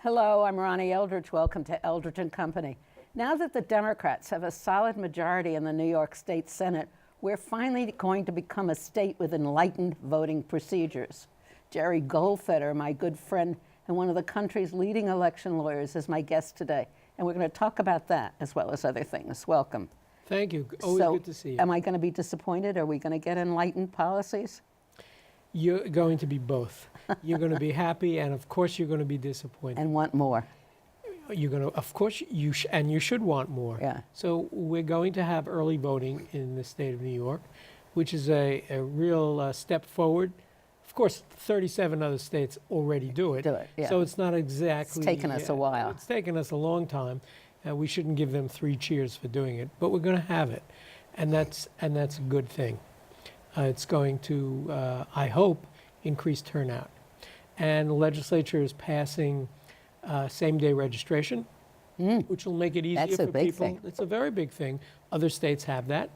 Hello, I'm Ronnie Eldridge. Welcome to Eldridge and Company. Now that the Democrats have a solid majority in the New York State Senate, we're finally going to become a state with enlightened voting procedures. Jerry Goldfeder, my good friend and one of the country's leading election lawyers, is my guest today. And we're going to talk about that as well as other things. Welcome. Thank you. Always good to see you. Am I going to be disappointed? Are we going to get enlightened policies? You're going to be both. You're going to be happy, and of course you're going to be disappointed. And want more. You're going to, of course, you should want more. Yeah. So we're going to have early voting in the state of New York, which is a real step forward. Of course, 37 other states already do it. Yeah. So it's not exactly. It's taken us a while. It's taken us a long time. We shouldn't give them 3 cheers for doing it, but we're going to have it, and that's a good thing. It's going to, I hope, increase turnout. And the legislature is passing same-day registration, which will make it easier That's a for big people. thing. It's a very big thing. Other states have that.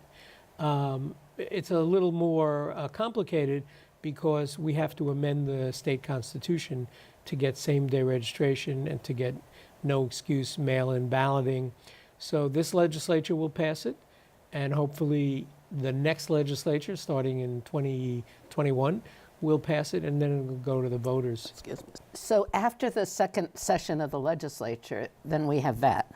It's a little more complicated because we have to amend the state constitution to get same-day registration and to get no-excuse mail-in balloting. So this legislature will pass it, and hopefully the next legislature, starting in 2021, will pass it, and then it will go to the voters. So after the second session of the legislature, then we have that.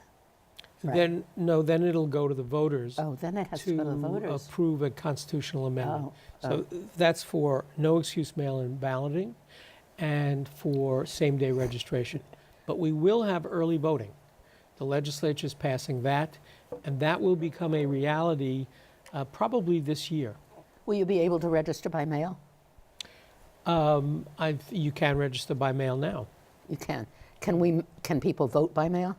Right. Then it'll go to the voters. Oh, then it has to go to the voters. Approve a constitutional amendment. Oh. So that's for no-excuse mail-in balloting and for same-day registration. But we will have early voting. The legislature's passing that, and that will become a reality probably this year. Will you be able to register by mail? You can register by mail now. You can. Can people vote by mail?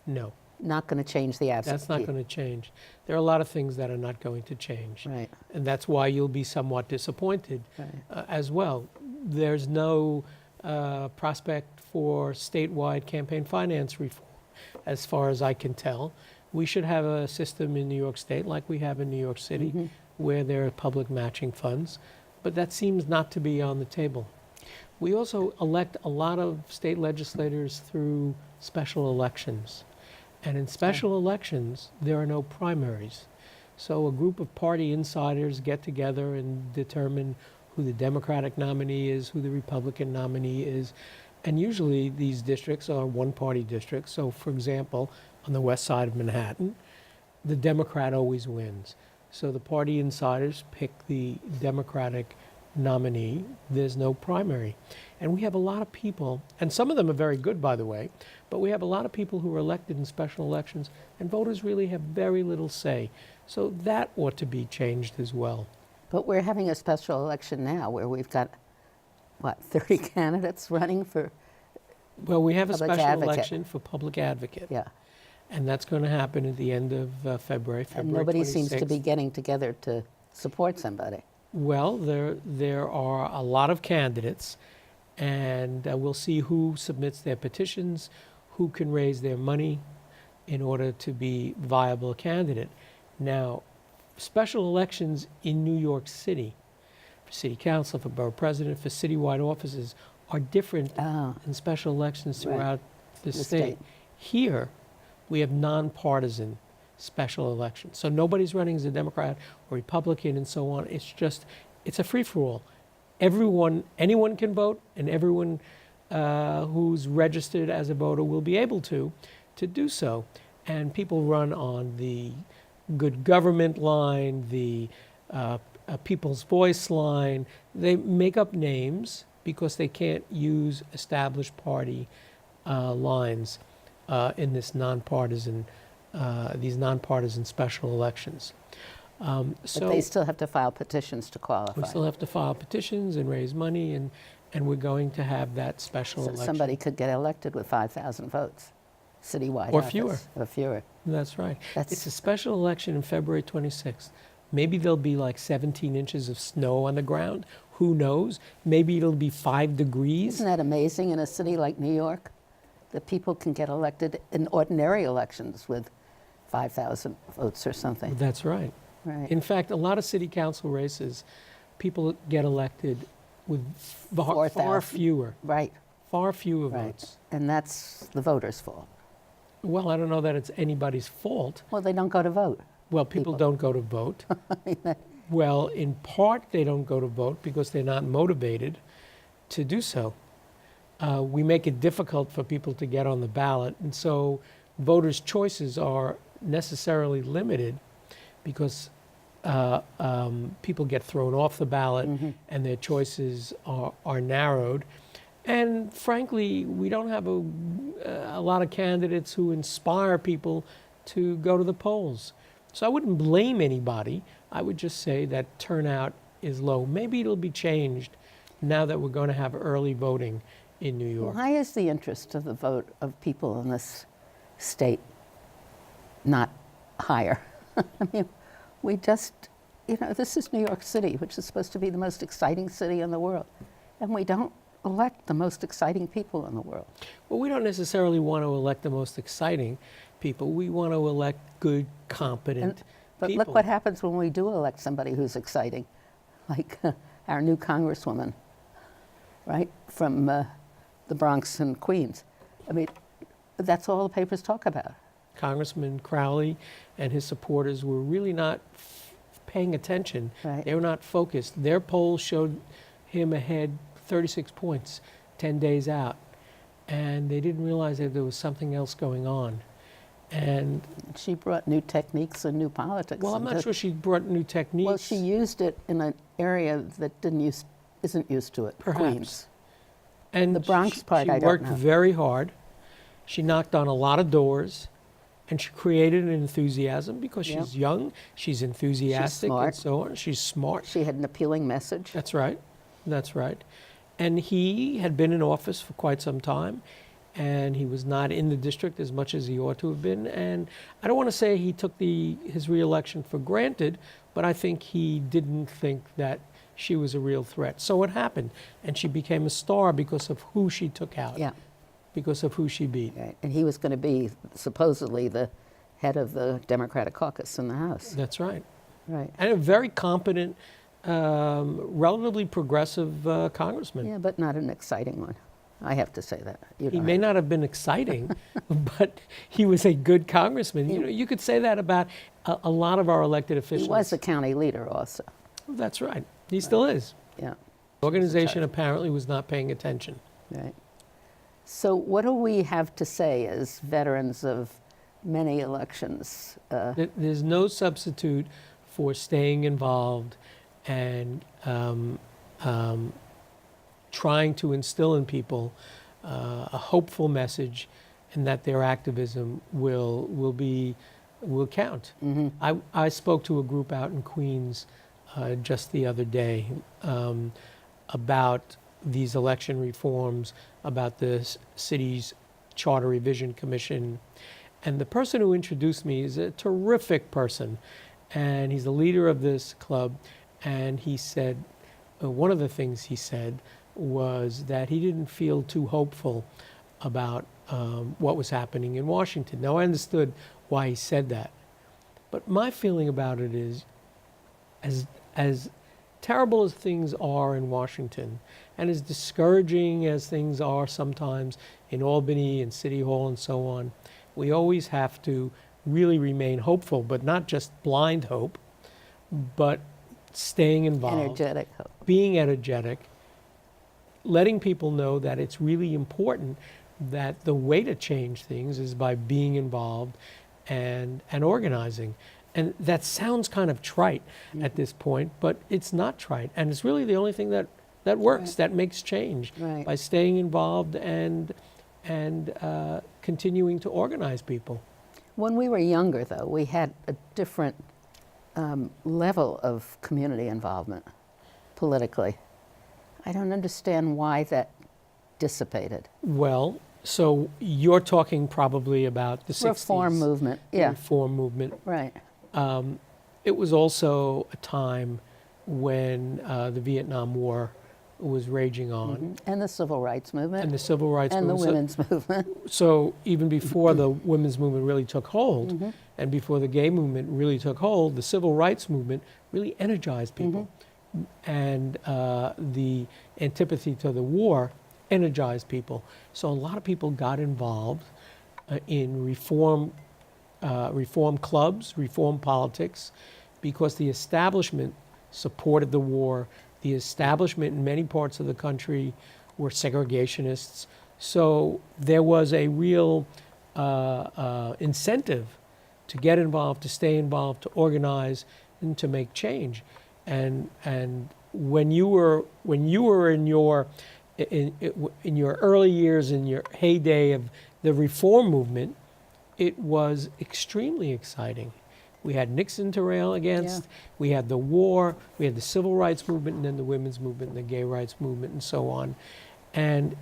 No. Not going to change the absentee. That's not going to change. There are a lot of things that are not going to change. Right. And that's why you'll be somewhat disappointed as well. There's no prospect for statewide campaign finance reform, as far as I can tell. We should have a system in New York State like we have in New York City, where there are public matching funds, but that seems not to be on the table. We also elect a lot of state legislators through special elections. And in special elections, there are no primaries. So a group of party insiders get together and determine who the Democratic nominee is, who the Republican nominee is. And usually these districts are one-party districts. So for example, on the west side of Manhattan, the Democrat always wins. So the party insiders pick the Democratic nominee. There's no primary. And we have a lot of people, and some of them are very good, by the way, but we have a lot of people who are elected in special elections, and voters really have very little say. So that ought to be changed as well. But we're having a special election now where we've got, what, 30 candidates running for Well, we have a public special advocate. election for public advocate. Yeah. And that's going to happen at the end of February And nobody 26th. seems to be getting together to support somebody. Well, there are a lot of candidates, and we'll see who submits their petitions, who can raise their money in order to be viable candidate. Now, special elections in New York City, for city council, for borough president, for citywide offices, are different than special elections throughout the state. Here, we have nonpartisan special elections. So nobody's running as a Democrat or Republican and so on. It's a free-for-all. Anyone can vote, and everyone who's registered as a voter will be able to do so. And people run on the good government line, the People's Voice line. They make up names because they can't use established party lines in this these nonpartisan special elections. But they still have to file petitions to qualify. We still have to file petitions and raise money, and we're going to have that special election. Somebody could get elected with 5,000 votes, citywide Or office. fewer. Or fewer. That's right. It's a special election on February 26th. Maybe there'll be like 17 inches of snow on the ground. Who knows? Maybe it'll be 5 degrees. Isn't that amazing in a city like New York that people can get elected in ordinary elections with 5,000 votes or something? That's right. Right. In fact, a lot of city council races, people get elected with far fewer. Right. far fewer Right. votes. And that's the voters' fault. Well, I don't know that it's anybody's fault. Well, they don't go to vote. Well, people don't go to vote. Well, in part, they don't go to vote because they're not motivated to do so. We make it difficult for people to get on the ballot, and so voters' choices are necessarily limited because people get thrown off the ballot and their choices are narrowed. And frankly, we don't have a lot of candidates who inspire people to go to the polls. So I wouldn't blame anybody. I would just say that turnout is low. Maybe it'll be changed now that we're going to have early voting in New York. Why is the interest of the vote of people in this state not higher? I mean, we just, this is New York City, which is supposed to be the most exciting city in the world. And we don't elect the most exciting people in the world. Well, we don't necessarily want to elect the most exciting people. We want to elect good, competent But people. look what happens when we do elect somebody who's exciting, like our new congresswoman, right, from the Bronx and Queens. I mean, that's all the papers talk about. Congressman Crowley and his supporters were really not paying attention. Right. They were not focused. Their polls showed him ahead 36 points 10 days out. And they didn't realize that there was something else going on. And She brought new techniques and new politics. well, I'm not sure she brought new techniques. Well, she used it in an area that isn't used to it, Perhaps. Queens. And the Bronx part, she I don't worked know. very hard. She knocked on a lot of doors, and she created an enthusiasm because Yep. she's young, she's enthusiastic, and smart. so on. She's smart. She had an appealing message. That's right. That's right. And he had been in office for quite some time, and he was not in the district as much as he ought to have been. And I don't want to say he took his reelection for granted, but I think he didn't think that she was a real threat. So it happened, and she became a star because of who she took out, Yeah, because of who she beat. right. And he was going to be supposedly the head of the Democratic caucus in the House. That's right. Right. And a very competent, relatively progressive congressman. Yeah, but not an exciting one. I have to say that. You He don't may have- not have been exciting, but he was a good congressman. You could say that about a lot of our elected He officials. was a county leader also. That's right. He still is. Yeah, The organization apparently was not paying attention. right. So what do we have to say as veterans of many elections? There's no substitute for staying involved and trying to instill in people a hopeful message, and that their activism will count. I spoke to a group out in Queens just the other day about these election reforms, about the city's Charter Revision Commission. And the person who introduced me is a terrific person. And he's the leader of this club. And he said, one of the things he said was that he didn't feel too hopeful about what was happening in Washington. Now, I understood why he said that. But my feeling about it is, as terrible as things are in Washington, and as discouraging as things are sometimes in Albany and City Hall and so on, we always have to really remain hopeful, but not just blind hope, but staying involved, Energetic hope. being energetic, letting people know that it's really important, that the way to change things is by being involved and organizing. And that sounds kind of trite at this point, but it's not trite. And it's really the only thing that works, Right. that makes change, Right. by staying involved and continuing to organize people. When we were younger, though, we had a different level of community involvement politically. I don't understand why that dissipated. Well, so you're talking probably about the 60s. Reform movement, the yeah, Reform movement. right. It was also a time when the Vietnam War was raging on, And the civil rights movement. and the civil rights and the movement. women's movement. So even before the women's movement really took hold, Mm-hmm. and before the gay movement really took hold, the civil rights movement really energized people. Mm-hmm. And the antipathy to the war energized people. So a lot of people got involved in reform clubs, reform politics, because the establishment supported the war. The establishment in many parts of the country were segregationists. So there was a real incentive to get involved, to stay involved, to organize, and to make change. And when you were in your early years, in your heyday of the reform movement, it was extremely exciting. We had Nixon to rail against, we had the war, we had the civil rights movement, and then the women's movement, and the gay rights movement, and so on. And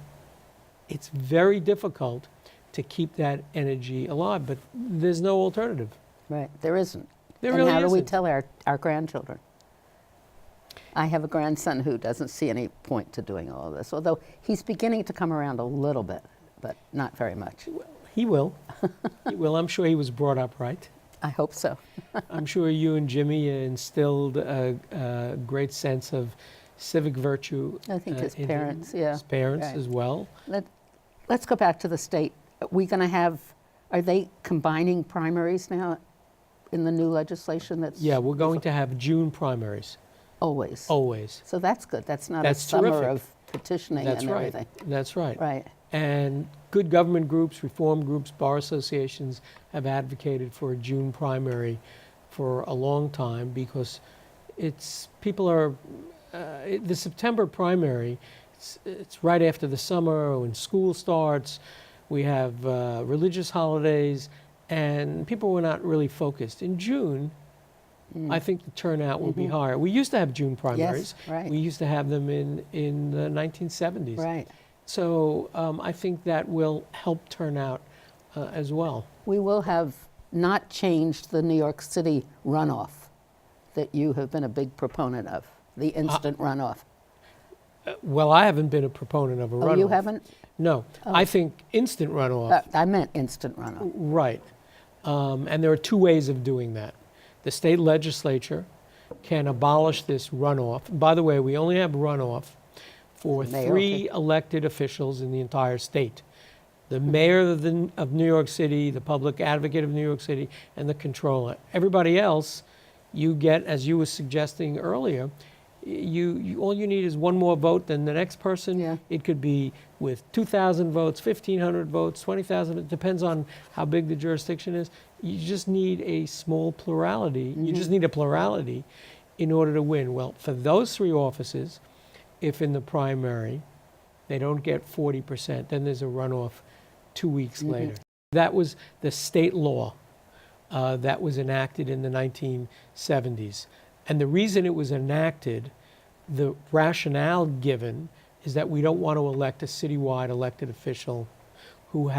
it's very difficult to keep that energy alive, but there's no alternative. Right, there isn't. There and really how do we isn't. tell our grandchildren? I have a grandson who doesn't see any point to doing all of this, although he's beginning to come around a little bit, but not very much. He will. He will. I'm sure he was brought up right. I hope so. I'm sure you and Jimmy instilled a great sense of civic virtue. I think his in parents, his parents right. as well. Let's go back to the state. Are they combining primaries now in the new legislation that's? Yeah, we're going to have June primaries. Always. Always. So that's good. That's not That's a summer terrific. of petitioning That's and right. everything. That's right. Right. And good government groups, reform groups, bar associations have advocated for a June primary for a long time because the September primary, it's right after the summer when school starts. We have religious holidays, and people were not really focused. In June, I think the turnout will be higher. We used to have June primaries. Yes, right. We used to have them in the 1970s. Right. So I think that will help turn out as well. We will have not changed the New York City runoff that you have been a big proponent of, the instant runoff. Well, I haven't been a proponent of a runoff. Oh, you haven't? No. I think instant runoff. I meant instant runoff. Right. And there are two ways of doing that. The state legislature can abolish this runoff. By the way, we only have runoff for Mayor, 3 elected officials in the entire state. The mayor of New York City, the public advocate of New York City, and the controller. Everybody else, you get, as you were suggesting earlier, all you need is one more vote than the next person. Yeah. It could be with 2,000 votes, 1,500 votes, 20,000. It depends on how big the jurisdiction is. You just need a small plurality. You just need a plurality in order to win. Well, for those 3 offices, if in the primary they don't get 40%, then there's a runoff 2 weeks later. That was the state law that was enacted in the 1970s. And the reason it was enacted, the rationale given, is that we don't want to elect a citywide elected official who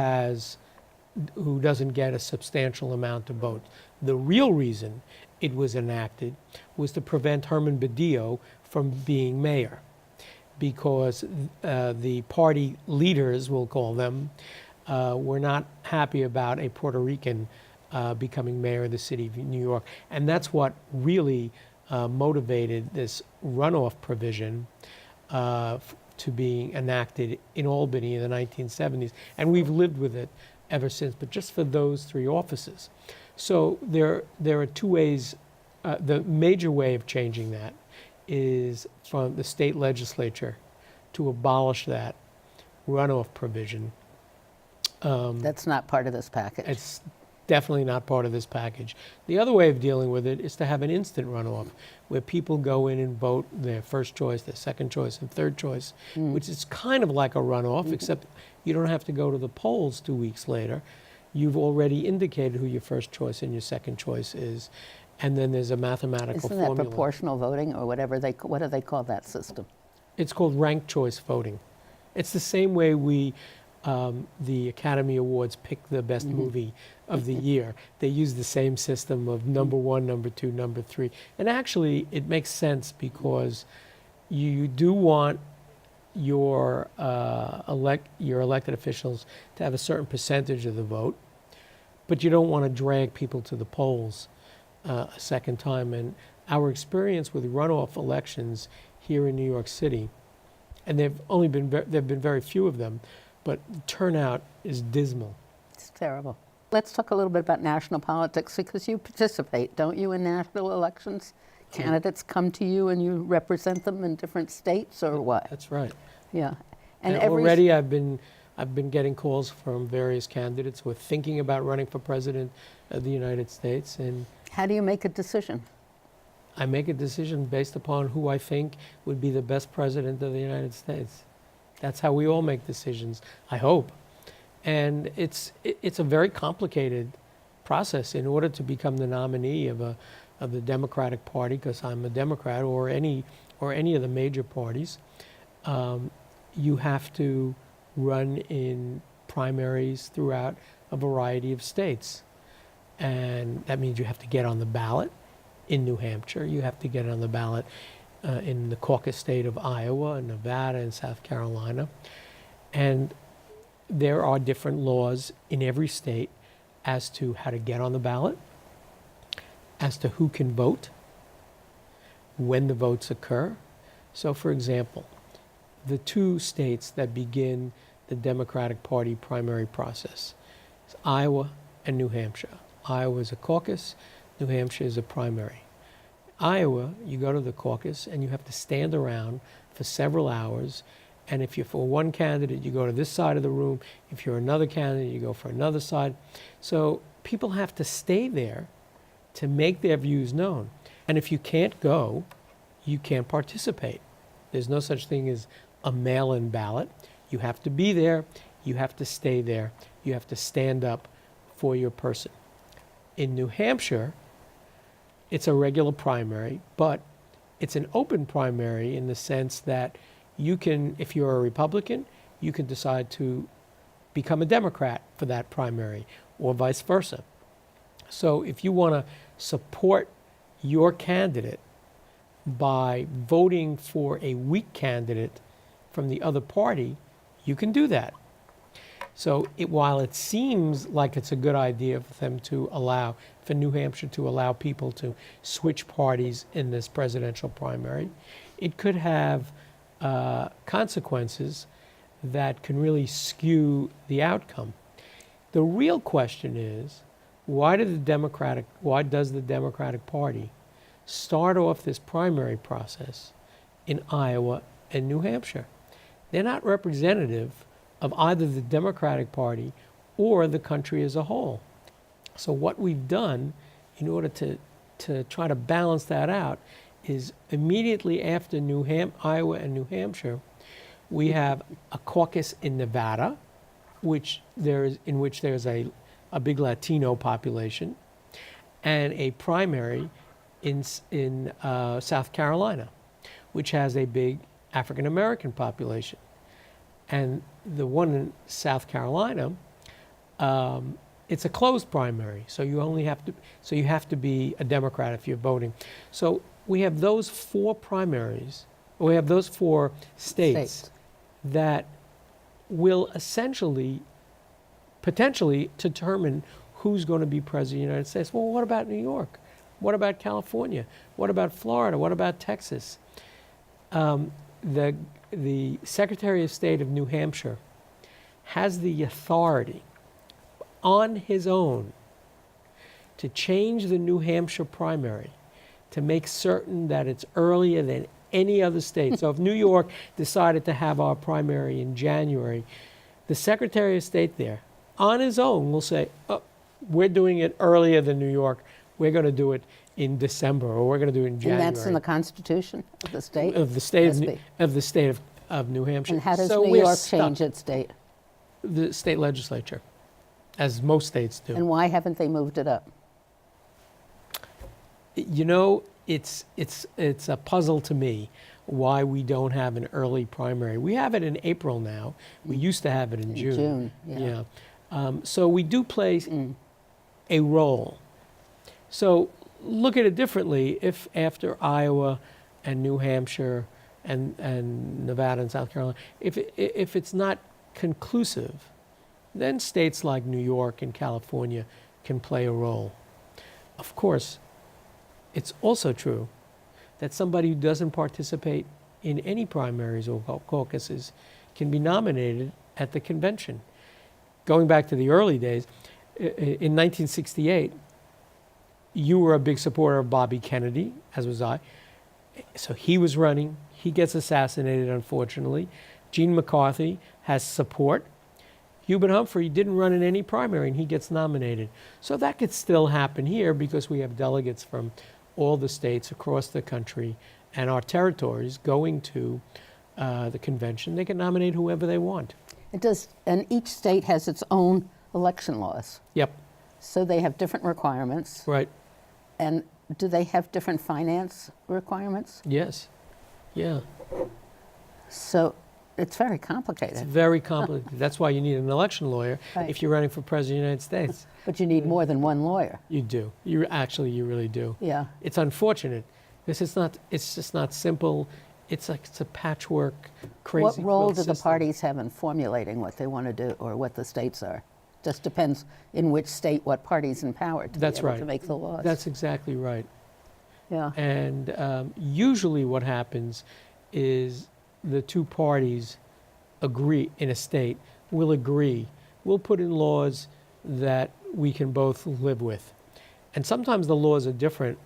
doesn't get a substantial amount of votes. The real reason it was enacted was to prevent Herman Badillo from being mayor, because the party leaders, we'll call them, were not happy about a Puerto Rican becoming mayor of the city of New York. And that's what really motivated this runoff provision to being enacted in Albany in the 1970s. And we've lived with it ever since, but just for those 3 offices. So there are 2 ways. The major way of changing that is from the state legislature to abolish that runoff provision. That's not part of this package. It's definitely not part of this package. The other way of dealing with it is to have an instant runoff where people go in and vote their first choice, their second choice, and third choice, which is kind of like a runoff, except you don't have to go to the polls 2 weeks later. You've already indicated who your first choice and your second choice is, and then there's a mathematical Isn't formula. that proportional voting or whatever what do they call that system? It's called ranked choice voting. It's the same way the Academy Awards pick the best movie of the year. They use the same system of number 1, number 2, number 3. And actually, it makes sense because you do want your elected officials to have a certain percentage of the vote, but you don't want to drag people to the polls a second time. And our experience with runoff elections here in New York City And there've been very few of them, but the turnout is dismal. It's terrible. Let's talk a little bit about national politics, because you participate, don't you, in national elections? Candidates come to you and you represent them in different states, or what? That's right. Yeah. And already I've been getting calls from various candidates who are thinking about running for president of the United States. And how do you make a decision? I make a decision based upon who I think would be the best president of the United States. That's how we all make decisions, I hope. And it's a very complicated process in order to become the nominee of the Democratic Party, because I'm a Democrat, or any of the major parties. You have to run in primaries throughout a variety of states. And that means you have to get on the ballot in New Hampshire. You have to get on the ballot in the caucus state of Iowa and Nevada and South Carolina. And there are different laws in every state as to how to get on the ballot, as to who can vote, when the votes occur. So, for example, the two states that begin the Democratic Party primary process is Iowa and New Hampshire. Iowa is a caucus, New Hampshire is a primary. Iowa, you go to the caucus and you have to stand around for several hours. And if you're for one candidate, you go to this side of the room. If you're another candidate, you go for another side. So people have to stay there to make their views known. And if you can't go, you can't participate. There's no such thing as a mail-in ballot. You have to be there. You have to stay there. You have to stand up for your person. In New Hampshire, it's a regular primary, but it's an open primary in the sense that you can, if you're a Republican, you can decide to become a Democrat for that primary, or vice versa. So if you want to support your candidate by voting for a weak candidate from the other party, you can do that. So while it seems like it's a good idea for them to allow, for New Hampshire to allow people to switch parties in this presidential primary, it could have consequences that can really skew the outcome. The real question is, why does the Democratic Party start off this primary process in Iowa and New Hampshire? They're not representative of either the Democratic Party or the country as a whole. So what we've done in order to try to balance that out is immediately after Iowa and New Hampshire, we have a caucus in Nevada, in which there's a big Latino population, and a primary in South Carolina, which has a big African American population. And the one in South Carolina, it's a closed primary, so you have to be a Democrat if you're voting. So we have those four primaries, or we have those four states that will essentially, potentially determine who's going to be president of the United States. Well, what about New York? What about California? What about Florida? What about Texas? The Secretary of State of New Hampshire has the authority on his own to change the New Hampshire primary to make certain that it's earlier than any other state. So if New York decided to have our primary in January, the Secretary of State there, on his own, will say, oh, we're doing it earlier than New York. We're going to do it in December, or we're going to do it in January. And that's in the Constitution of the state? Of the state of New Hampshire. And how does So New York change its state? The state legislature, as most states do. And why haven't they moved it up? You know, it's a puzzle to me why we don't have an early primary. We have it in April now. We used to have it in June. Yeah. So we do play a role. So look at it differently. If after Iowa and New Hampshire and Nevada and South Carolina, if it's not conclusive, then states like New York and California can play a role. Of course, it's also true that somebody who doesn't participate in any primaries or caucuses can be nominated at the convention. Going back to the early days, in 1968, you were a big supporter of Bobby Kennedy, as was I. So he was running. He gets assassinated, unfortunately. Gene McCarthy has support. Hubert Humphrey didn't run in any primary, and he gets nominated. So that could still happen here because we have delegates from all the states across the country and our territories going to the convention. They can nominate whoever they want. It does, and each state has its own election laws. Yep, So they have different requirements. right. And do they have different finance requirements? Yes. Yeah. So it's very It's complicated. very complicated. That's why you need an election lawyer Right. if you're running for president of the United States. But you need more than one lawyer. You do. You really do. Yeah. It's unfortunate because it's just not simple. It's a patchwork, crazy What role quilt do the system. parties have in formulating what they want to do or what the states are? Just depends in which state what party's in power to That's be able right. to make the laws. That's exactly right. Yeah. And usually what happens is the two parties agree in a state, will agree. We'll put in laws that we can both live with. And sometimes the laws are different.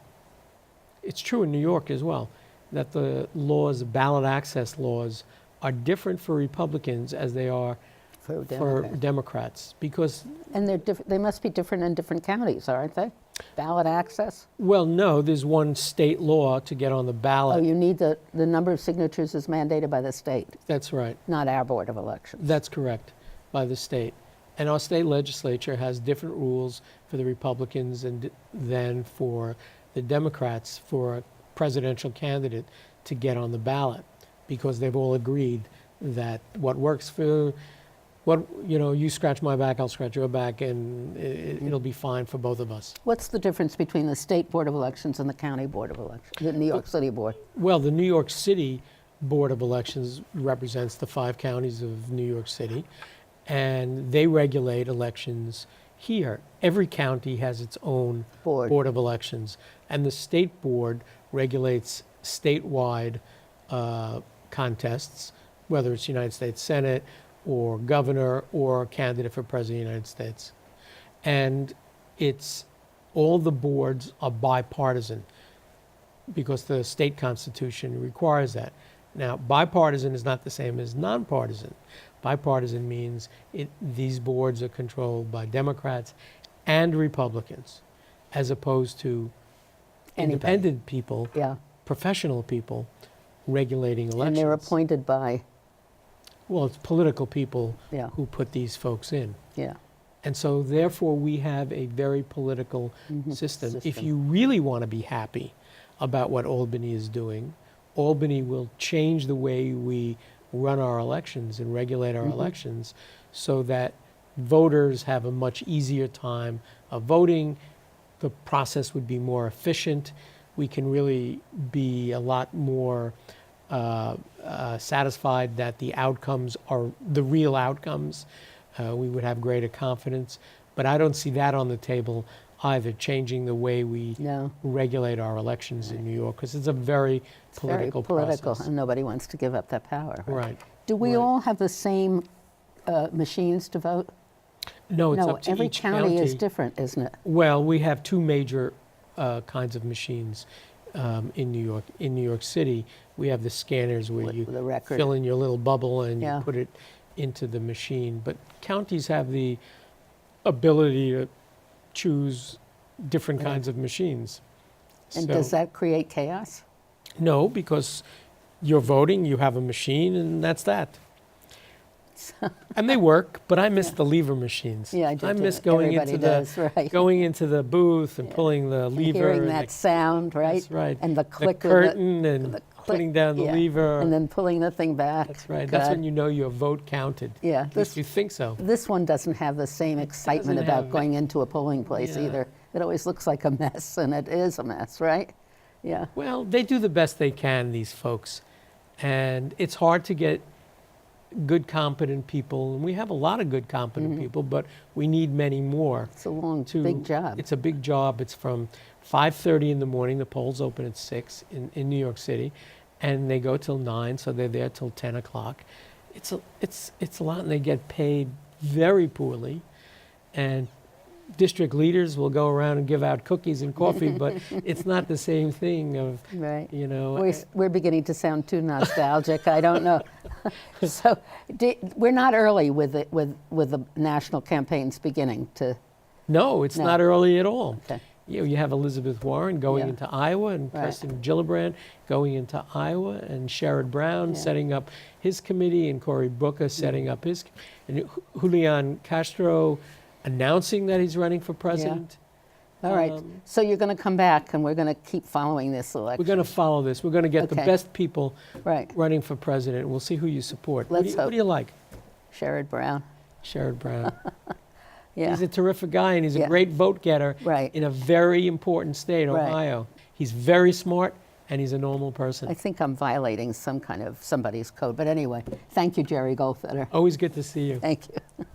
It's true in New York as well, that the laws, ballot access laws, are different for Republicans as they are For for Democrats. Democrats. Because, And they must be different in different counties, aren't they? Ballot access? well, no, there's one state law to get on the Oh, ballot. you need the number of signatures is mandated by the state, That's right. not our Board of Elections. That's correct, by the state. And our state legislature has different rules for the Republicans than for the Democrats for a presidential candidate to get on the ballot, because they've all agreed that what works for, you scratch my back, I'll scratch your back, and it'll be fine for both of us. What's the difference between the State Board of Elections and the County Board of Elections, the New York City Board? Well, the New York City Board of Elections represents the 5 counties of New York City, and they regulate elections here. Every county has its own Board of Elections, and the State Board regulates statewide contests, whether it's United States Senate or governor or candidate for president of the United States. And all the boards are bipartisan because the state constitution requires that. Now, bipartisan is not the same as nonpartisan. Bipartisan means these boards are controlled by Democrats and Republicans, as opposed to Anybody. independent people, Yeah, professional people regulating elections. and they're appointed by, Well, it's political people yeah, who put these folks in. yeah. And so therefore we have a very political system. If System. you really want to be happy about what Albany is doing, Albany will change the way we run our elections and regulate our elections so that voters have a much easier time of voting. The process would be more efficient. We can really be a lot more satisfied that the outcomes are the real outcomes. We would have greater confidence. But I don't see that on the table either, changing the way we No, regulate our elections in New York, because it's a very it's very political political, process. and nobody wants to give up that power. Right. Do we right. all have the same machines to vote? No, it's No, up to every each county is county. different, isn't it? Well, we have 2 major kinds of machines in New York. In New York City, we have the scanners where With you the record. fill in your little bubble and Yeah. you put it into the machine. But counties have the ability to choose different Yeah. kinds of machines. And So- does that create chaos? No, because you're voting, you have a machine, and that's that. And they work, but I miss the lever machines. Yeah, I do too. miss going Everybody into does, right. going into the booth and Yeah. pulling the And lever. hearing and that the- sound, right? That's right. And the The click of curtain and the putting click, down the yeah. lever. and then pulling the thing back. That's right. That's God. when you know your vote counted. Yeah, At least this, you think so. this one doesn't have the same excitement doesn't about have- going into a polling place Yeah. either. It always looks like a mess, and it is a mess, right? Yeah, Well, they do the best they can, these folks. And it's hard to get good, competent people. And we have a lot of good, competent people, but we need many more. it's a long, to- big job. It's a big job. It's from 5:30 in the morning. The polls open at 6 in New York City. and they go till 9, so they're there till 10 o'clock. It's a lot, and they get paid very poorly. And district leaders will go around and give out cookies and coffee, but it's not the same thing of, Right. you know. We're beginning to sound too nostalgic. I don't know. So we're not early with the national campaigns beginning to. No, it's No. not early at all. Okay. You have Elizabeth Warren going Yeah. into Iowa, and Right. Preston Gillibrand going into Iowa, and Sherrod Brown Yeah. setting up his committee, and Cory Booker setting up his, and Julian Castro announcing that he's running for president. All right. So you're going to come back, and we're going to keep following this election. We're going to follow this. We're going to get the Okay. best people Right. running for president. We'll see who you support. Let's What do you like? Sherrod Brown. Sherrod Brown. Yeah. He's a terrific guy, and he's a Yeah. great vote getter Right. in a very important state, Right. Ohio. He's very smart, and he's a normal person. I think I'm violating somebody's code. But anyway, thank you, Jerry Goldfeder. Always good to see you. Thank you.